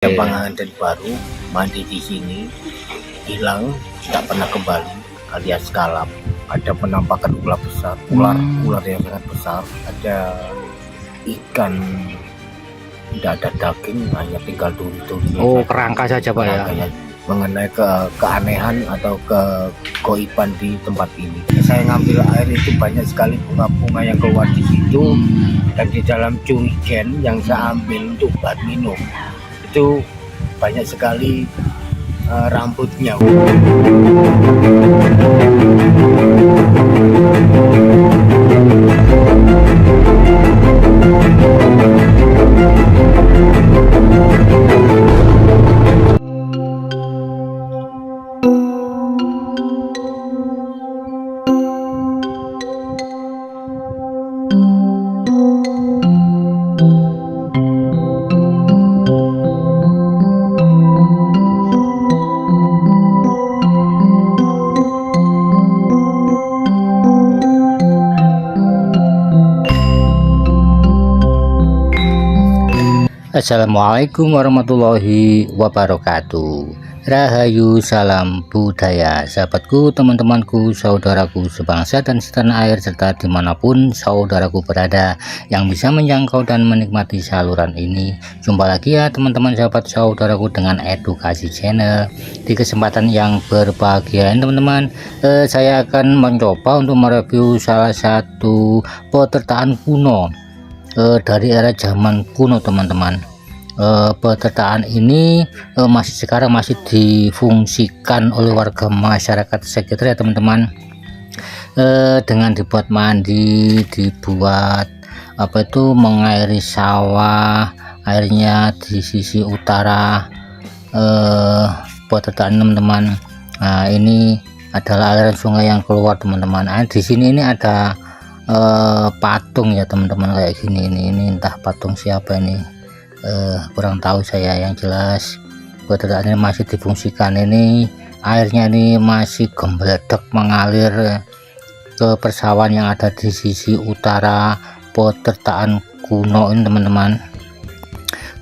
Ada pengantin baru mandi di sini, hilang, tidak pernah kembali, alias kalap. Ada penampakan ular besar, ular yang sangat besar. Ada ikan, tidak ada daging, hanya tinggal duri-duri. Oh, kerangka saja Pak ya. Mengenai keanehan atau kegoiban di tempat ini, saya ngambil air itu banyak sekali bunga-bunga yang keluar di situ, dan di dalam jerigen yang saya ambil untuk buat minum itu banyak sekali rambutnya. Assalamualaikum warahmatullahi wabarakatuh. Rahayu, salam budaya, sahabatku, teman-temanku, saudaraku sebangsa dan setanah air, serta dimanapun saudaraku berada yang bisa menjangkau dan menikmati saluran ini. Jumpa lagi ya teman-teman, sahabat saudaraku, dengan Edukasi Channel. Di kesempatan yang berbahagia ini teman-teman, saya akan mencoba untuk mereview salah satu petertaan kuno dari era zaman kuno teman-teman. Petertaan ini sekarang masih difungsikan oleh warga masyarakat sekitar ya teman-teman, dengan dibuat mandi, dibuat mengairi sawah, airnya di sisi utara petertaan teman-teman. Nah, ini adalah aliran sungai yang keluar teman-teman. Di sini ini ada patung ya teman-teman, kayak gini. Ini entah patung siapa ini, kurang tahu saya. Yang jelas petertaan ini masih difungsikan. Ini airnya ini masih gembledek mengalir ke persawahan yang ada di sisi utara petertaan kuno ini teman-teman.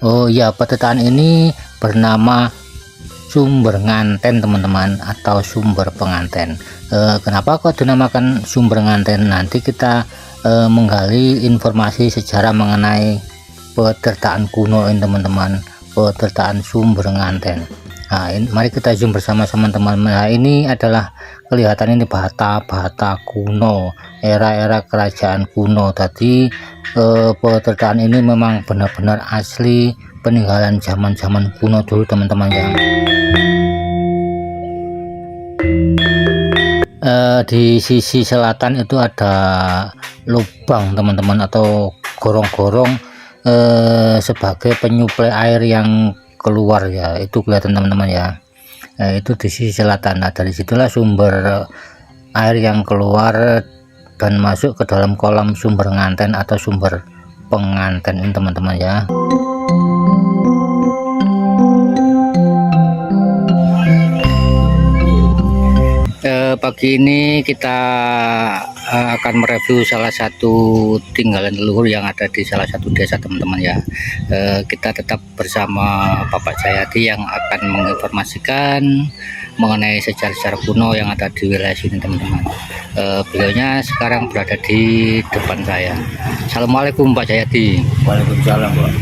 Oh ya, petertaan ini bernama sumber nganten teman-teman, atau sumber penganten. Kenapa kok dinamakan sumber nganten? Nanti kita menggali informasi sejarah mengenai petertaan kuno ini teman-teman, petertaan sumber nganten. Nah, mari kita zoom bersama-sama teman-teman. Nah, ini adalah kelihatan ini bata-bata kuno, era-era kerajaan kuno. Tadi petertaan ini memang benar-benar asli peninggalan zaman-zaman kuno dulu teman-teman ya. Di sisi selatan itu ada lubang teman-teman, atau gorong-gorong sebagai penyuplai air yang keluar ya, itu kelihatan teman-teman ya. Itu di sisi selatan. Nah, dari situlah sumber air yang keluar dan masuk ke dalam kolam sumber nganten atau sumber penganten ini teman-teman ya. Pagi ini kita akan mereview salah satu tinggalan leluhur yang ada di salah satu desa teman-teman ya. Kita tetap bersama Bapak Jayadi yang akan menginformasikan mengenai sejarah-sejarah kuno yang ada di wilayah sini teman-teman. Beliaunya sekarang berada di depan saya. Assalamualaikum Pak Jayadi. Waalaikumsalam Pak.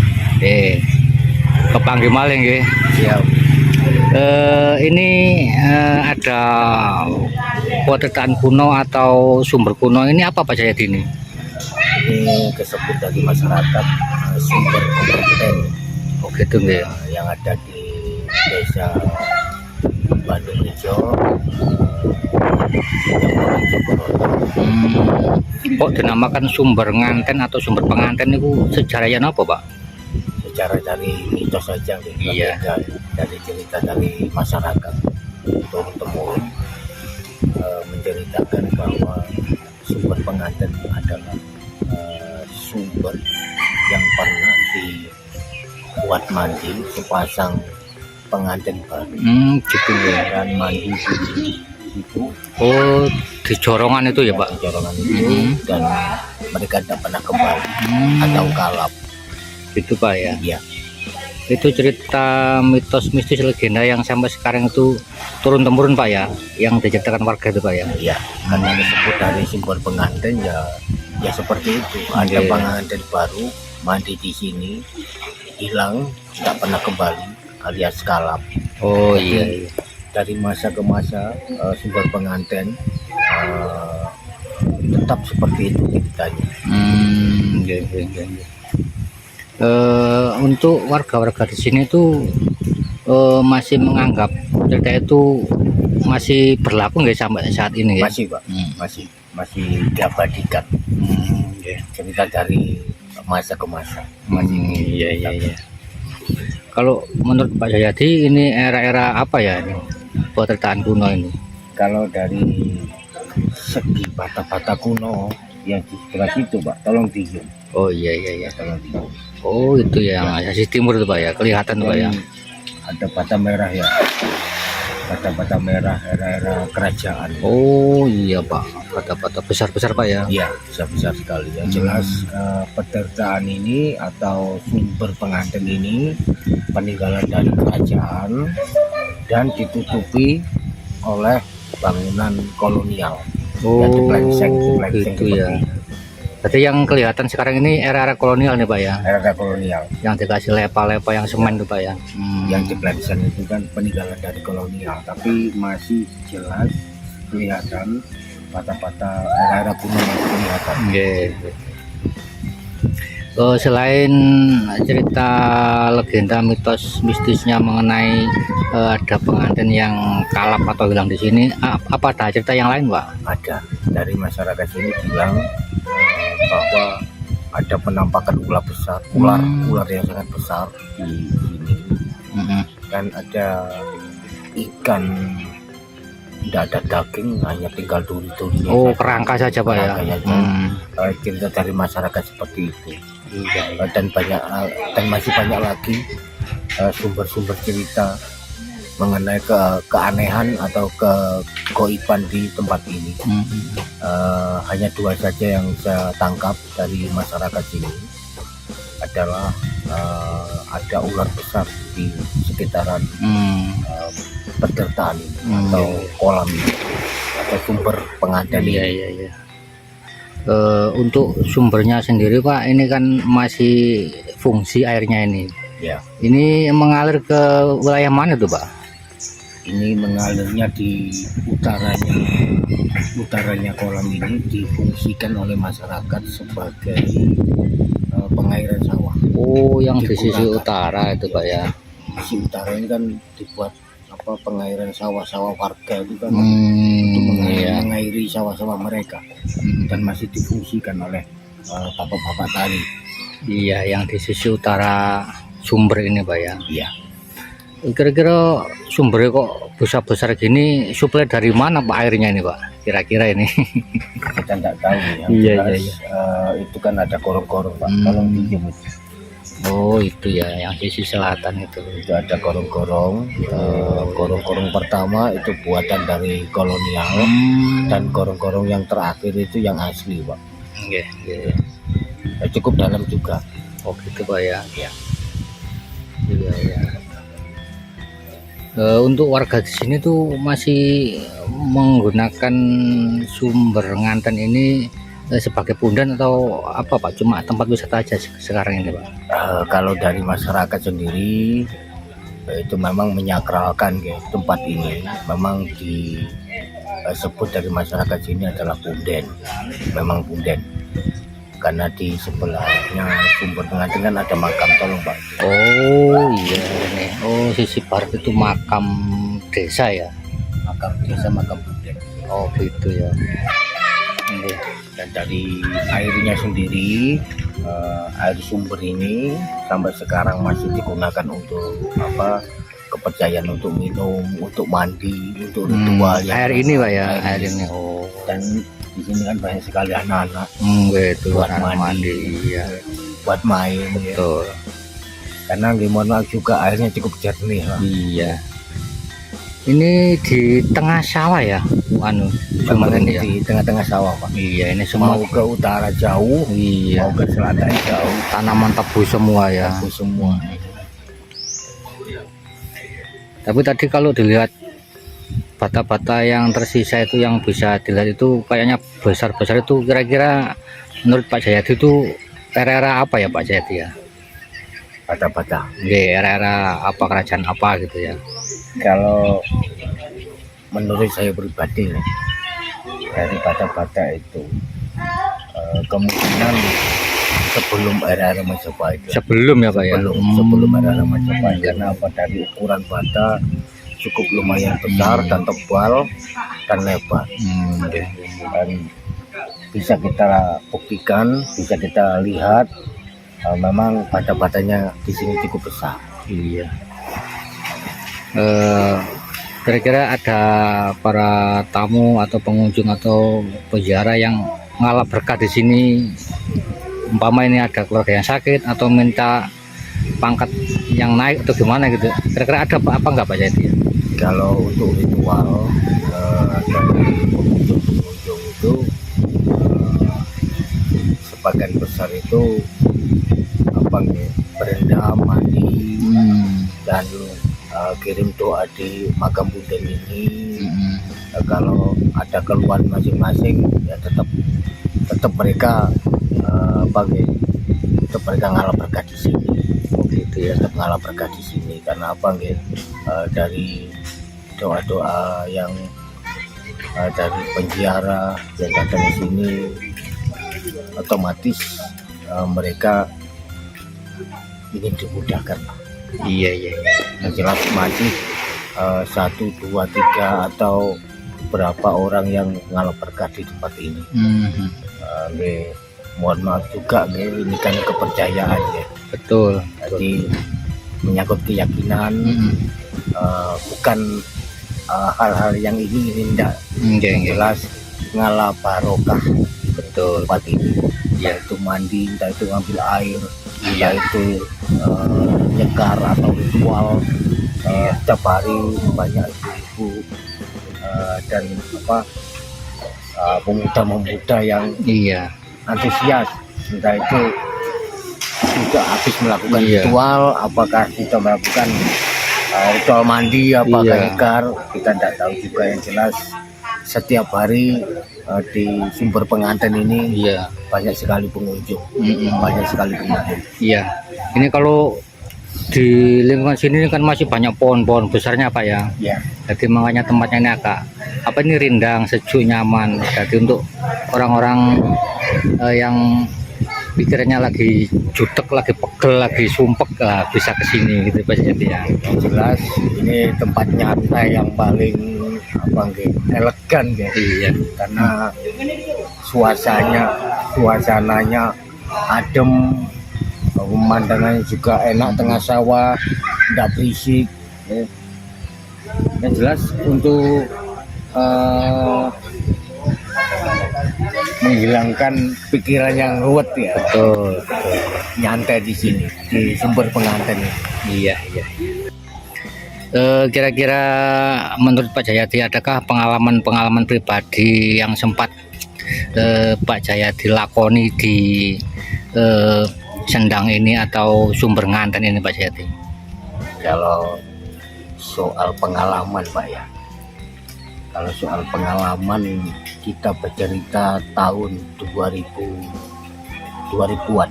Kepanggih maling nggih. Siap. Ini ada petertaan kuno atau sumber kuno, ini apa Pak Jayadi ini? Ini disebut dari masyarakat sumber penganten. Oh gitu nggih. Yang ada di desa Bandung Rejo, Kok dinamakan sumber nganten atau sumber penganten itu sejarahnya apa Pak? Secara dari mitos saja, iya, dari cerita dari masyarakat turun-temurun, menceritakan bahwa sumber pengantin adalah sumber yang pernah dibuat mandi sepasang pengantin baru. Gitu ya. Dan mandi di situ. Oh, di jorongan itu ya Pak? Di jorongan itu, dan mereka tidak pernah kembali atau kalap. Gitu Pak ya. Iya. Itu cerita mitos mistis legenda yang sampai sekarang itu turun temurun Pak ya, yang diceritakan warga itu Pak ya. Ya, karena disebut dari simbol pengantin ya, ya seperti itu. Ada Iya. pengantin baru mandi di sini, hilang, tidak pernah kembali, alias kalap. Oh Jadi, iya, iya. dari masa ke masa simbol pengantin tetap seperti itu ceritanya. Iya, iya, iya, iya. Untuk warga-warga di sini tuh masih menganggap cerita itu masih berlaku nggak sampai saat ini ya? Masih Pak, masih diabadikan. Iya. Cerita dari masa ke masa. Masih Iya, iya, iya. Kalau menurut Pak Jayadi ini era-era apa ya ini buat ceritaan kuno ini? Kalau dari segi bata-bata kuno yang di sebelah situ Pak, tolong diem. Oh iya, iya, iya. Tolong diem. Oh itu yang sisi timur itu Pak ya, kelihatan tuh Pak ya. Ada bata merah ya, bata-bata merah era-era kerajaan. Oh iya Pak, bata-bata besar-besar Pak ya. Iya, besar sekali. Yang jelas petertaan ini atau sumber pengantin ini peninggalan dari kerajaan dan ditutupi oleh bangunan kolonial. Oh diplengseng gitu ya. seperti Berarti yang kelihatan sekarang ini era-era kolonial nih Pak ya, era kolonial. yang dikasih lepa-lepa yang semen tuh Pak ya. Yang diplengseng itu kan peninggalan dari kolonial, tapi masih jelas kelihatan bata-bata era kuno yang kelihatan. Oke. Selain cerita legenda mitos mistisnya mengenai ada pengantin yang kalap atau hilang di sini, apa ada cerita yang lain Pak? Ada dari masyarakat sini bilang bahwa ada penampakan ular besar, ular yang sangat besar di sini. Dan ada ikan, tidak ada daging, hanya tinggal duri-durinya. Oh kerangka saja Pak ya. Kerangkanya saja. Cerita dari masyarakat seperti itu. Dan masih banyak lagi sumber-sumber cerita mengenai keanehan atau kegoiban di tempat ini. Hanya dua saja yang saya tangkap dari masyarakat sini adalah ada ular besar di sekitaran petertaan ini atau kolam ini atau sumber pengantin ini. Iya. Untuk sumbernya sendiri Pak, ini kan masih fungsi airnya ini. Ya, Ini mengalir ke wilayah mana tuh Pak? ini mengalirnya di utaranya kolam ini difungsikan oleh masyarakat sebagai pengairan sawah. Oh yang di sisi Digunakan. utara itu Pak ya. Sisi utara ini kan dibuat pengairan sawah-sawah warga itu kan untuk mengairi sawah-sawah mereka dan masih difungsikan oleh bapak-bapak tani. Iya yang di sisi utara sumber ini Pak ya. Iya. Kira-kira sumbernya kok besar-besar gini, suplai dari mana Pak airnya ini Pak? Kira-kira ini. Kita tidak tahu ya. Iya, Jelas, iya. Itu kan ada gorong-gorong Pak. Tolong dijemput. Oh itu ya yang sisi selatan itu. Itu ada gorong-gorong. Gorong-gorong pertama itu buatan dari kolonial dan gorong-gorong yang terakhir itu yang asli Pak. Iya. Cukup dalam juga. Oh gitu Pak ya. Ya. Iya. Untuk warga di sini tuh masih menggunakan sumber nganten ini sebagai pundan atau apa Pak? Cuma tempat wisata aja sekarang ini Pak? Kalau dari masyarakat sendiri itu memang menyakralkan ya, tempat ini memang disebut dari masyarakat sini adalah punden, memang punden karena di sebelahnya sumber pengantin kan ada makam. Tolong Pak. Oh iya nih. Oh sisi barat itu makam desa ya, Makam desa, makam punden. oh gitu ya. Dan dari airnya sendiri, air sumber ini sampai sekarang masih digunakan untuk kepercayaan untuk minum, untuk mandi, untuk ritual. Air ini Pak ya, air ini. Oh Dan di sini kan banyak sekali anak-anak gitu buat anak mandi, iya buat main. Ya. betul. Karena mohon maaf juga airnya cukup jernih Pak. Iya. Ini di tengah sawah ya, Memang sumber ini ini ya. di tengah-tengah sawah Pak. Iya, ini semua Mau ke utara jauh, iya mau ke selatan jauh, tanaman tebu semua ya. itu semua. Tapi tadi kalau dilihat bata-bata yang tersisa itu yang bisa dilihat itu kayaknya besar-besar itu, kira-kira menurut Pak Jayadi itu era-era apa ya Pak Jayadi ya? Bata-bata. Era-era apa, kerajaan apa gitu ya? Kalau menurut saya pribadi nih, dari bata-bata itu kemungkinan sebelum era-era Majapahit. Sebelum ya Pak ya? Sebelum era-era Majapahit. Karena apa, dari ukuran bata cukup lumayan besar dan tebal dan lebar. Dan bisa kita buktikan, bisa kita lihat memang bata-batanya di sini cukup besar. Iya. Kira-kira ada para tamu atau pengunjung atau peziarah yang ngalap berkah di sini, umpama ini ada keluarga yang sakit atau minta pangkat yang naik atau gimana gitu, kira-kira ada apa enggak Pak Jayadi? Kalau untuk ritual dari pengunjung itu sebagian besar itu apa nih, berendam, mandi, dan kirim doa di makam Bunda ini. Kalau ada keluhan masing-masing ya tetap mereka tetap mereka ngalah berkah di sini. Gitu ya, tetap ngalah berkah di sini karena apa nggih, dari doa-doa yang dari penziarah yang datang di sini, otomatis mereka ingin dimudahkan. Iya. Yang jelas masih 1, 2, 3 atau berapa orang yang ngalah berkah di tempat ini. Mohon maaf juga ini kan kepercayaan ya. Betul. Jadi menyangkut keyakinan, bukan hal-hal yang ini tidak. Jelas ngalah barokah. Betul. Tempat ini, yaitu mandi, entah itu ngambil air, entah itu nyekar atau ritual. Setiap hari banyak ibu-ibu dan pemuda-pemuda yang antusias, entah itu juga habis melakukan ritual, apakah kita melakukan ritual mandi, apakah nyekar, kita tidak tahu juga. Yang jelas setiap hari di sumber pengantin ini banyak sekali pengunjung, banyak sekali pengunjung. Iya, ini kalau di lingkungan sini kan masih banyak pohon-pohon besarnya Pak ya. Iya. Jadi makanya tempatnya ini agak ini rindang, sejuk, nyaman. Jadi untuk orang-orang yang pikirannya lagi jutek, lagi pegel, lagi sumpek, bisa kesini gitu Pak Jayadi ya. Yang jelas ini tempat nyantai yang paling elegan ya. Iya. Karena suasananya adem, pemandangannya juga enak, tengah sawah, tidak berisik. Yang jelas untuk menghilangkan pikiran yang ruwet ya. Betul. Nyantai di sini di sumber pengantin ini. Iya. Kira-kira menurut Pak Jayadi adakah pengalaman pribadi yang sempat Pak Jayadi lakoni di sendang ini atau sumber nganten ini Pak Jayadi? Kalau soal pengalaman Pak ya, kalau soal pengalaman kita bercerita tahun 2000-an.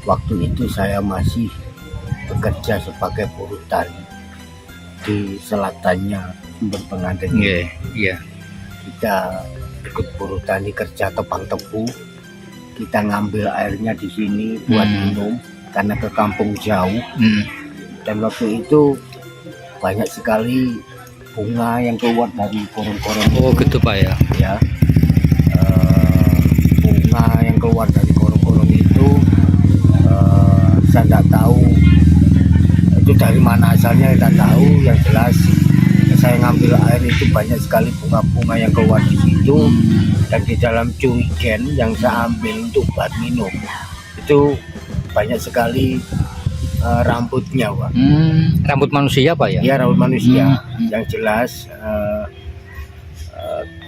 Waktu itu saya masih bekerja sebagai buruh tani di selatannya sumber pengantin. Iya. Kita ikut buruh tani kerja tebang tebu. Kita ngambil airnya di sini buat minum karena ke kampung jauh. Dan waktu itu banyak sekali bunga yang keluar dari korong-korong. Oh gitu Pak ya. Ya, bunga yang keluar dari korong-korong itu saya tidak tahu itu dari mana asalnya, tidak tahu. Yang jelas saya ngambil air itu banyak sekali bunga-bunga yang keluar di situ. Dan di dalam curigen yang saya ambil untuk buat minum itu banyak sekali rambutnya Pak. Rambut manusia Pak ya? Iya, rambut manusia. Yang jelas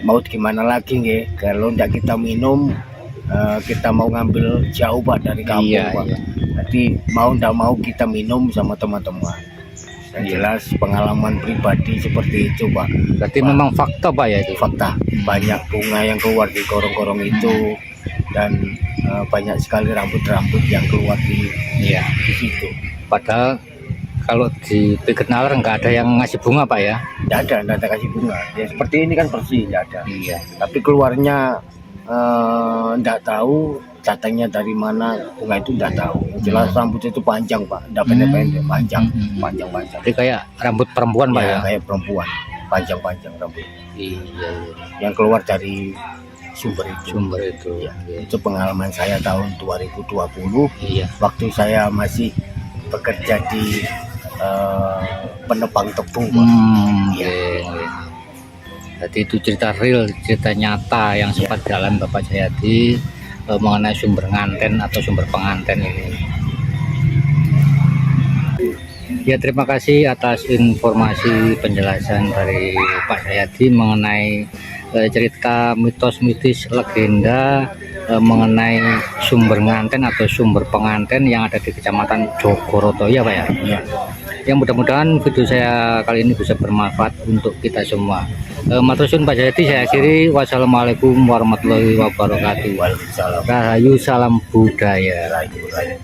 mau gimana lagi nggih, kalau tidak kita minum, kita mau ngambil jauh Pak dari kampung Pak. Jadi mau tidak mau kita minum sama teman-teman. Yang jelas pengalaman pribadi seperti itu Pak. Berarti memang fakta Pak ya itu. Fakta, banyak bunga yang keluar di korong-korong itu dan banyak sekali rambut-rambut yang keluar di situ. Padahal kalau di Piket Nalar nggak ada yang ngasih bunga Pak ya? Nggak ada kasih bunga. Ya seperti ini kan bersih, nggak ada. Iya. Tapi keluarnya nggak tahu datangnya dari mana, bunga itu nggak tahu. Yang jelas rambut itu panjang Pak, nggak pendek-pendek, panjang. Jadi kayak rambut perempuan Pak ya? Kayak perempuan, panjang rambut. Iya. Yang keluar dari sumber itu. Ya. Itu pengalaman saya tahun 2020. Iya. Waktu saya masih bekerja di penebang tebu. Jadi itu cerita real, cerita nyata yang sempat jalan Bapak Jayadi mengenai sumber nganten atau sumber penganten ini. Ya, terima kasih atas informasi penjelasan dari Pak Jayadi mengenai cerita mitos mitis legenda mengenai sumber nganten atau sumber penganten yang ada di Kecamatan Jogoroto ya Pak ya. Yang mudah-mudahan video saya kali ini bisa bermanfaat untuk kita semua. Matur suwun Pak Jayadi, saya akhiri. Wassalamualaikum warahmatullahi wabarakatuh. Waalaikumsalam. Rahayu, salam budaya. Rahayu.